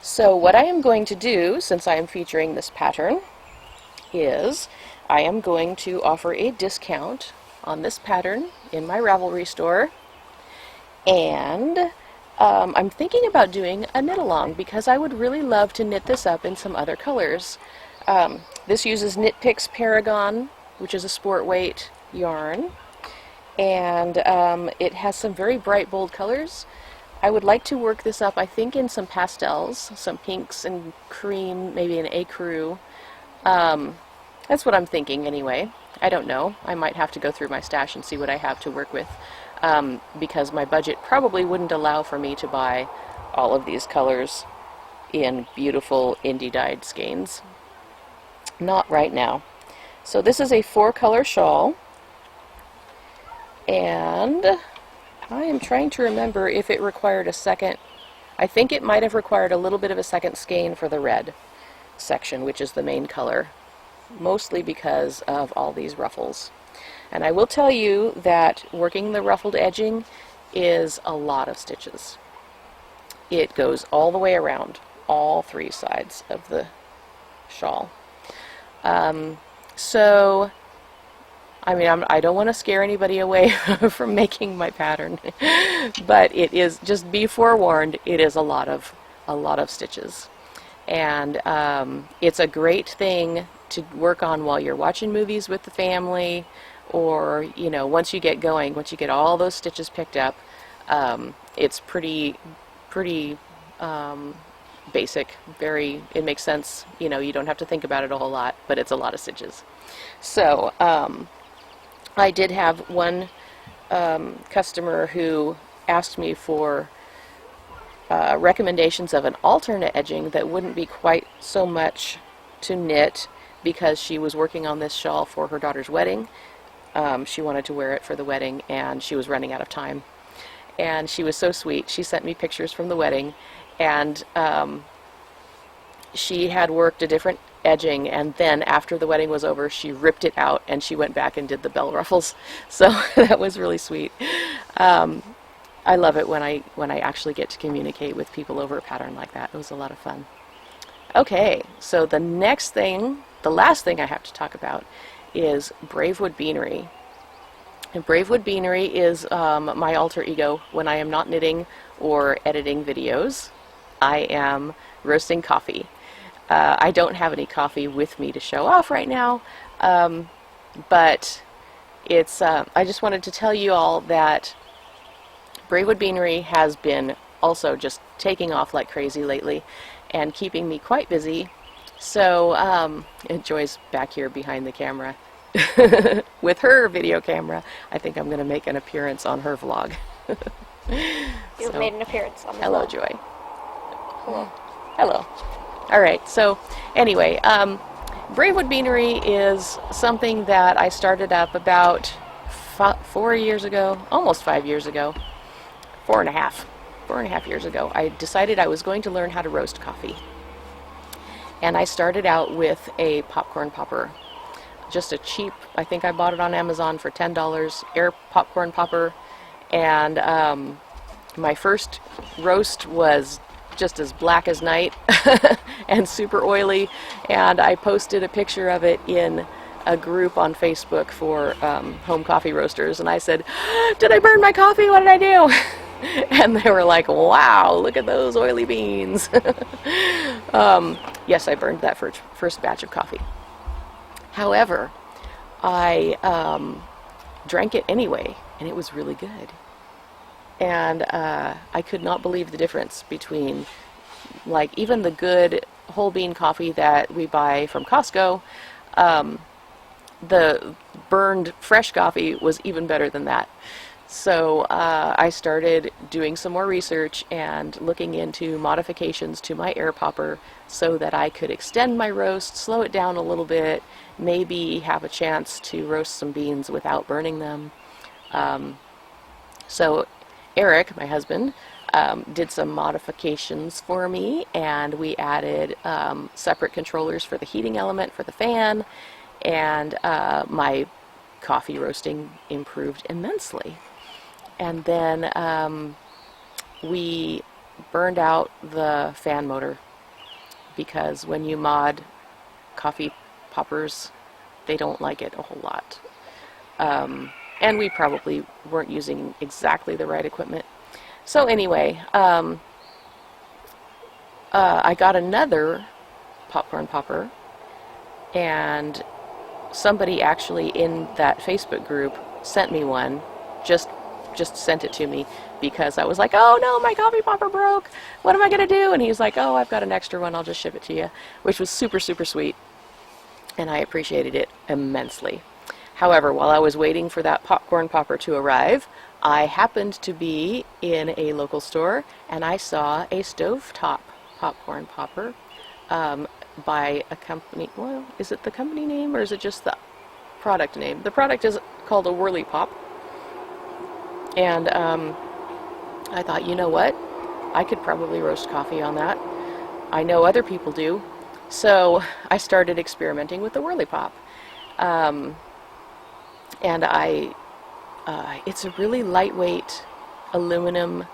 So what I am going to do, since I am featuring this pattern, is I am going to offer a discount on this pattern in my Ravelry store, and I'm thinking about doing a knit along because I would really love to knit this up in some other colors. This uses Knit Picks Paragon, which is a sport weight yarn, and it has some very bright, bold colors. I would like to work this up, I think, in some pastels, some pinks and cream, maybe an ecru. That's what I'm thinking anyway. I don't know. I might have to go through my stash and see what I have to work with, because my budget probably wouldn't allow for me to buy all of these colors in beautiful indie dyed skeins. Not right now. So this is a 4-color shawl, and I am trying to remember if it required a second. I think it might have required a little bit of a second skein for the red section, which is the main color, mostly because of all these ruffles. And I will tell you that working the ruffled edging is a lot of stitches. It goes all the way around, all 3 sides of the shawl. So I mean, I don't want to scare anybody away from making my pattern, but it is, just be forewarned, it is a lot of stitches, and it's a great thing to work on while you're watching movies with the family, or once you get going, once you get all those stitches picked up. It's pretty basic. It makes sense. You don't have to think about it a whole lot, but it's a lot of stitches. So I did have one customer who asked me for recommendations of an alternate edging that wouldn't be quite so much to knit, because she was working on this shawl for her daughter's wedding. She wanted to wear it for the wedding, and she was running out of time. And she was so sweet. She sent me pictures from the wedding, and she had worked a different edging, and then after the wedding was over, she ripped it out and she went back and did the bell ruffles. So that was really sweet. I love it when I actually get to communicate with people over a pattern like that. It was a lot of fun. Okay, so the last thing I have to talk about is Bravewood Beanery. And Bravewood Beanery is my alter ego when I am not knitting or editing videos. I am roasting coffee. I don't have any coffee with me to show off right now, but it's. I just wanted to tell you all that Bravewood Beanery has been also just taking off like crazy lately and keeping me quite busy. So Joy's back here behind the camera with her video camera. I think I'm going to make an appearance on her vlog. You've made an appearance on the Hello, vlog. Joy. Hello. Hello. All right, so anyway, Bravewood Beanery is something that I started up about 4 years ago, almost 5 years ago, 4.5 years ago. I decided I was going to learn how to roast coffee. And I started out with a popcorn popper, just a cheap, I think I bought it on Amazon for $10, air popcorn popper, and my first roast was just as black as night and super oily, and I posted a picture of it in a group on Facebook for home coffee roasters, and I said, "Did I burn my coffee? What did I do?" And they were like, "Wow, look at those oily beans." Yes, I burned that first batch of coffee. However, I drank it anyway, and it was really good. And I could not believe the difference between, like, even the good whole bean coffee that we buy from Costco. The burned fresh coffee was even better than that. So I started doing some more research and looking into modifications to my air popper so that I could extend my roast, slow it down a little bit, maybe have a chance to roast some beans without burning them. So Eric, my husband, did some modifications for me, and we added separate controllers for the heating element for the fan, and my coffee roasting improved immensely. And then we burned out the fan motor because when you mod coffee poppers, they don't like it a whole lot. And we probably weren't using exactly the right equipment. So anyway, I got another popcorn popper, and somebody actually in that Facebook group sent me one, just sent it to me because I was like, oh no, my coffee popper broke. What am I going to do? And he was like, oh, I've got an extra one. I'll just ship it to you, which was super, super sweet. And I appreciated it immensely. However, while I was waiting for that popcorn popper to arrive, I happened to be in a local store and I saw a stovetop popcorn popper by a company. Well, is it the company name or is it just the product name? The product is called a Whirly Pop. And I thought, you know what? I could probably roast coffee on that. I know other people do. So I started experimenting with the Whirly Pop. And it's a really lightweight aluminum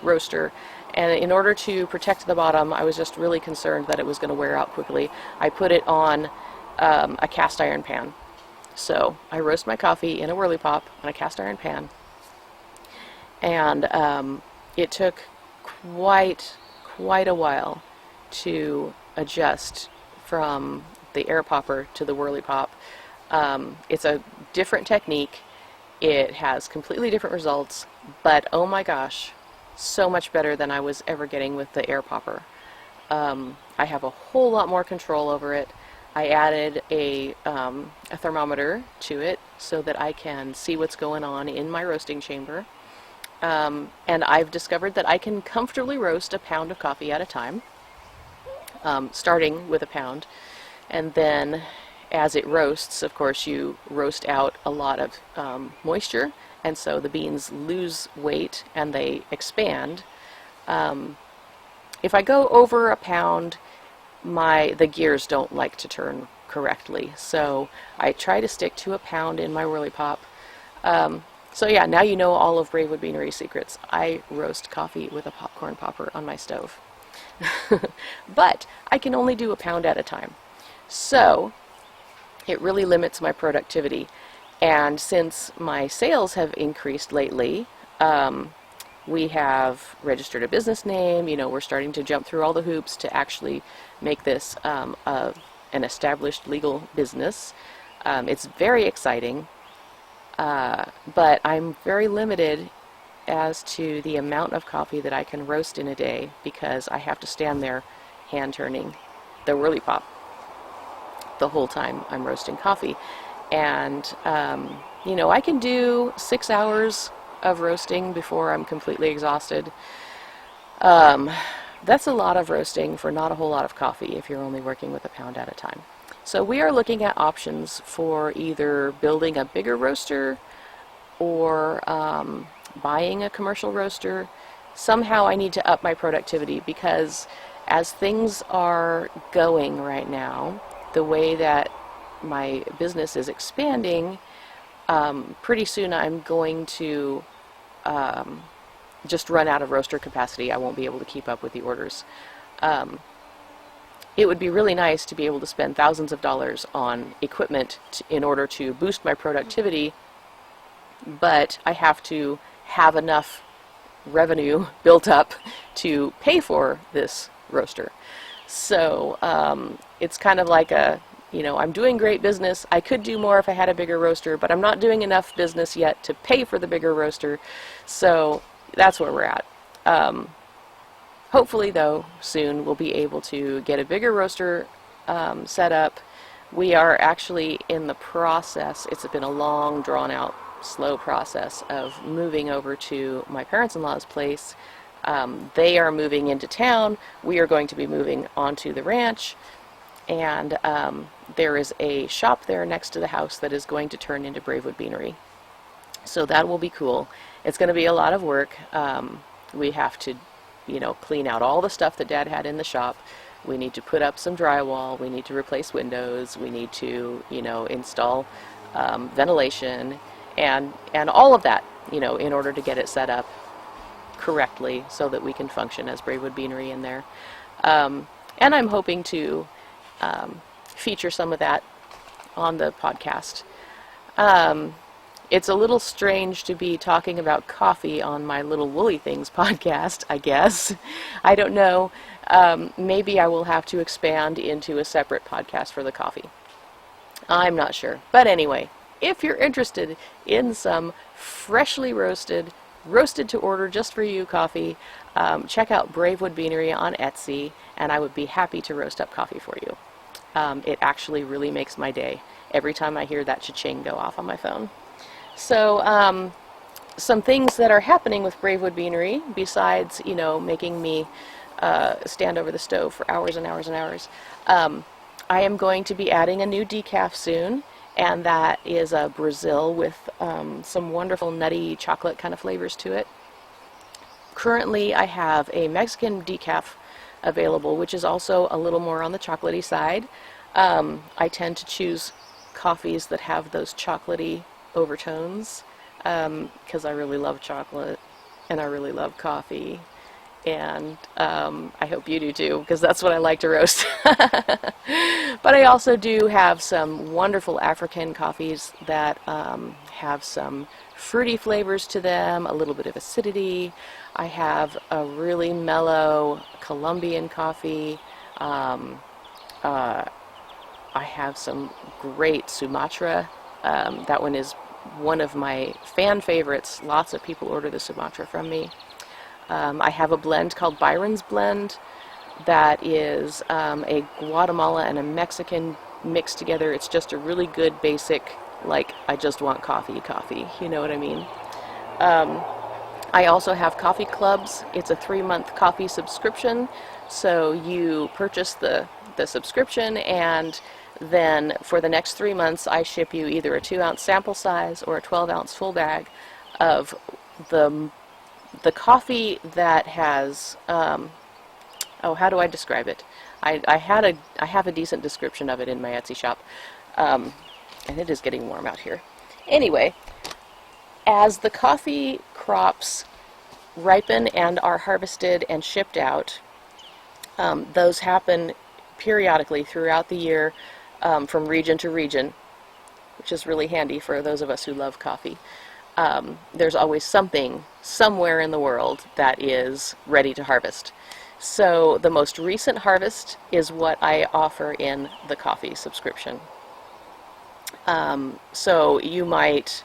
roaster. And in order to protect the bottom, I was just really concerned that it was going to wear out quickly. I put it on a cast iron pan. So I roast my coffee in a Whirly Pop on a cast iron pan. And it took quite a while to adjust from the air popper to the Whirly Pop. It's a different technique. It has completely different results, but oh my gosh, so much better than I was ever getting with the air popper. I have a whole lot more control over it. I added a thermometer to it so that I can see what's going on in my roasting chamber. And I've discovered that I can comfortably roast a pound of coffee at a time, starting with a pound. And then as it roasts, of course, you roast out a lot of moisture, and so the beans lose weight and they expand. If I go over a pound, the gears don't like to turn correctly, so I try to stick to a pound in my Whirly Pop. So yeah, now you know all of Braidwood Beanery's secrets. I roast coffee with a popcorn popper on my stove. But I can only do a pound at a time. So it really limits my productivity. And since my sales have increased lately, we have registered a business name. We're starting to jump through all the hoops to actually make this an established legal business. It's very exciting. But I'm very limited as to the amount of coffee that I can roast in a day because I have to stand there hand turning the Whirly Pop the whole time I'm roasting coffee. And, I can do 6 hours of roasting before I'm completely exhausted. That's a lot of roasting for not a whole lot of coffee if you're only working with a pound at a time. So we are looking at options for either building a bigger roaster or buying a commercial roaster. Somehow I need to up my productivity because as things are going right now, the way that my business is expanding, pretty soon I'm going to just run out of roaster capacity. I won't be able to keep up with the orders. It would be really nice to be able to spend thousands of dollars on equipment in order to boost my productivity, but I have to have enough revenue built up to pay for this roaster. So it's kind of like I'm doing great business. I could do more if I had a bigger roaster, but I'm not doing enough business yet to pay for the bigger roaster. So that's where we're at. Hopefully, though, soon we'll be able to get a bigger roaster set up. We are actually in the process. It's been a long, drawn-out, slow process of moving over to my parents-in-law's place. They are moving into town. We are going to be moving onto the ranch. And there is a shop there next to the house that is going to turn into Braidwood Beanery. So that will be cool. It's going to be a lot of work. We have to clean out all the stuff that Dad had in the shop. We need to put up some drywall. We need to replace windows. We need to, install ventilation and all of that, in order to get it set up correctly so that we can function as Braidwood Beanery in there. And I'm hoping to feature some of that on the podcast. It's a little strange to be talking about coffee on my Little Woolly Things podcast, I guess. I don't know. Maybe I will have to expand into a separate podcast for the coffee. I'm not sure. But anyway, if you're interested in some freshly roasted to order just for you coffee, check out Bravewood Beanery on Etsy, and I would be happy to roast up coffee for you. It actually really makes my day every time I hear that cha-ching go off on my phone. So, some things that are happening with Bravewood Beanery, besides, making me stand over the stove for hours and hours and hours, I am going to be adding a new decaf soon, and that is a Brazil with some wonderful nutty chocolate kind of flavors to it. Currently, I have a Mexican decaf available, which is also a little more on the chocolatey side. I tend to choose coffees that have those chocolatey overtones because I really love chocolate and I really love coffee, and I hope you do too, because that's what I like to roast. But I also do have some wonderful African coffees that have some fruity flavors to them, a little bit of acidity. I have a really mellow Colombian coffee. I have some great Sumatra. That one is one of my fan favorites. Lots of people order the Sumatra from me. I have a blend called Byron's Blend that is a Guatemala and a Mexican mixed together. It's just a really good basic, like, I just want coffee, you know what I mean? I also have coffee clubs. It's a 3-month coffee subscription, so you purchase the subscription, and then for the next 3 months I ship you either a 2-ounce sample size or a 12-ounce full bag of the coffee that has, how do I describe it? I have a decent description of it in my Etsy shop, and it is getting warm out here. Anyway, as the coffee crops ripen and are harvested and shipped out, those happen periodically throughout the year, from region to region, which is really handy for those of us who love coffee. There's always something somewhere in the world that is ready to harvest. So the most recent harvest is what I offer in the coffee subscription. So you might,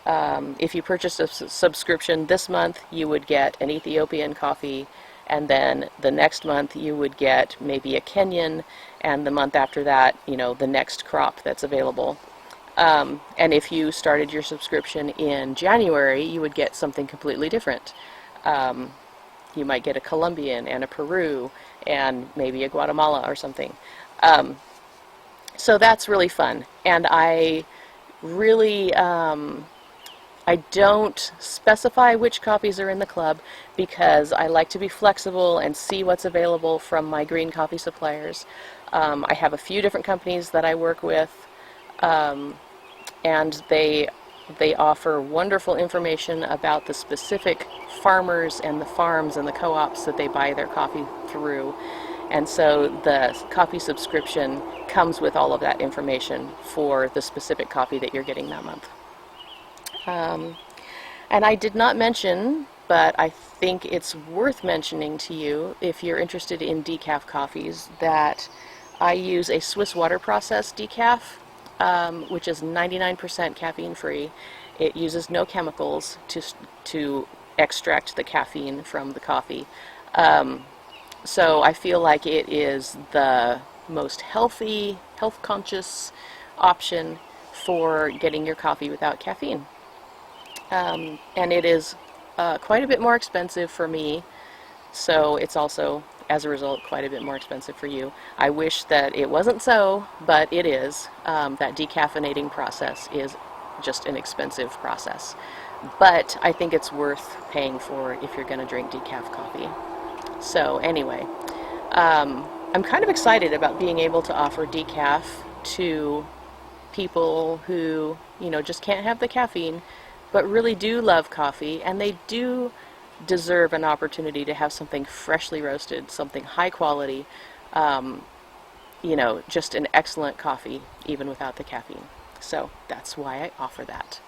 if you purchased a subscription this month, you would get an Ethiopian coffee, and then the next month you would get maybe a Kenyan, and the month after that, the next crop that's available. And if you started your subscription in January, you would get something completely different. You might get a Colombian and a Peru and maybe a Guatemala or something. So that's really fun. And I really, I don't specify which coffees are in the club because I like to be flexible and see what's available from my green coffee suppliers. I have a few different companies that I work with, and they offer wonderful information about the specific farmers and the farms and the co-ops that they buy their coffee through. And so the coffee subscription comes with all of that information for the specific coffee that you're getting that month. And I did not mention, but I think it's worth mentioning to you if you're interested in decaf coffees, that I use a Swiss water process decaf, which is 99% caffeine free. It uses no chemicals to extract the caffeine from the coffee. So I feel like it is the most healthy, health-conscious option for getting your coffee without caffeine. And it is quite a bit more expensive for me, so it's also, as a result, quite a bit more expensive for you. I wish that it wasn't so, but it is. That decaffeinating process is just an expensive process. But I think it's worth paying for if you're going to drink decaf coffee. So anyway, I'm kind of excited about being able to offer decaf to people who, just can't have the caffeine, but really do love coffee, and they do deserve an opportunity to have something freshly roasted, something high quality, Just an excellent coffee, even without the caffeine. So that's why I offer that.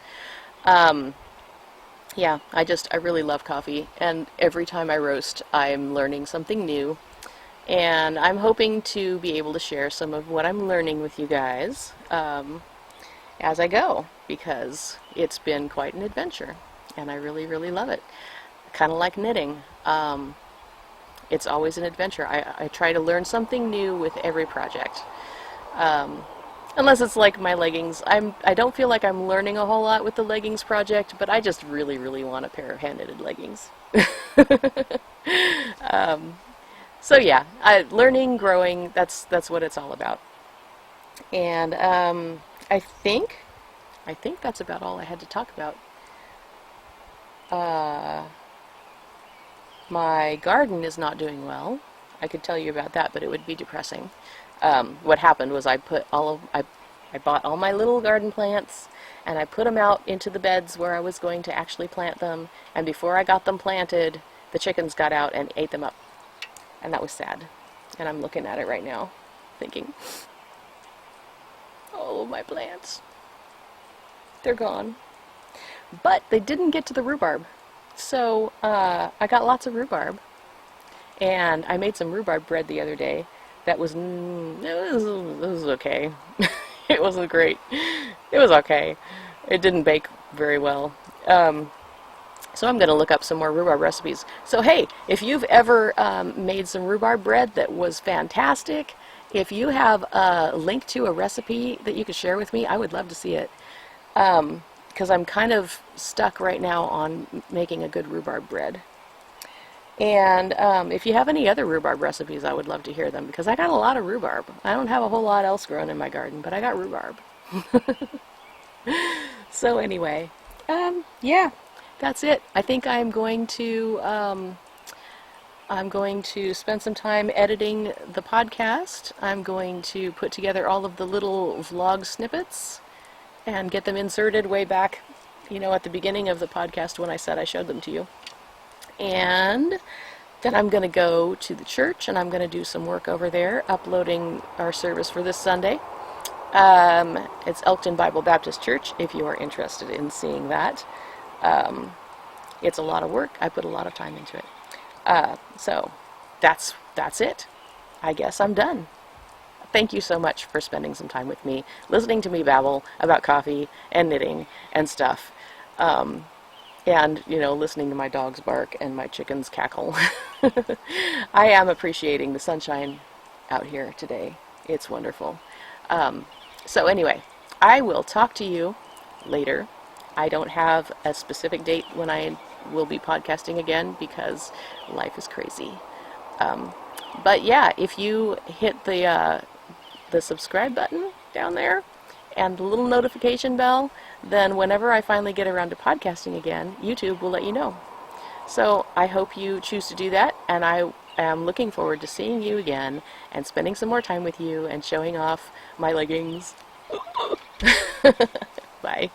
Yeah, I really love coffee, and every time I roast, I'm learning something new, and I'm hoping to be able to share some of what I'm learning with you guys as I go, because it's been quite an adventure, and I really, really love it. Kind of like knitting. It's always an adventure. I try to learn something new with every project. Unless it's like my leggings. I don't feel like I'm learning a whole lot with the leggings project, but I just really, really want a pair of hand-knitted leggings. So yeah, learning, growing, that's what it's all about. And I think that's about all I had to talk about. My garden is not doing well. I could tell you about that, but it would be depressing. What happened was I bought all my little garden plants, and I put them out into the beds where I was going to actually plant them, and before I got them planted, the chickens got out and ate them up. And that was sad. And I'm looking at it right now, thinking, oh, my plants. They're gone. But they didn't get to the rhubarb. So I got lots of rhubarb. And I made some rhubarb bread the other day. That was, it was okay. It wasn't great. It was okay. It didn't bake very well. So I'm going to look up some more rhubarb recipes. So hey, if you've ever made some rhubarb bread that was fantastic, if you have a link to a recipe that you could share with me, I would love to see it. Because I'm kind of stuck right now on making a good rhubarb bread. And if you have any other rhubarb recipes, I would love to hear them, because I got a lot of rhubarb. I don't have a whole lot else growing in my garden, but I got rhubarb. So anyway, yeah, that's it. I think I'm going to spend some time editing the podcast. I'm going to put together all of the little vlog snippets and get them inserted way back, at the beginning of the podcast when I said I showed them to you. And then I'm going to go to the church, and I'm going to do some work over there, uploading our service for this Sunday. It's Elkton Bible Baptist Church, if you are interested in seeing that. It's a lot of work. I put a lot of time into it. So that's it. I guess I'm done. Thank you so much for spending some time with me, listening to me babble about coffee and knitting and stuff. And, listening to my dogs bark and my chickens cackle. I am appreciating the sunshine out here today. It's wonderful. So anyway, I will talk to you later. I don't have a specific date when I will be podcasting again, because life is crazy. But yeah, if you hit the subscribe button down there and the little notification bell, then whenever I finally get around to podcasting again, YouTube will let you know. So I hope you choose to do that, and I am looking forward to seeing you again and spending some more time with you and showing off my leggings. Bye.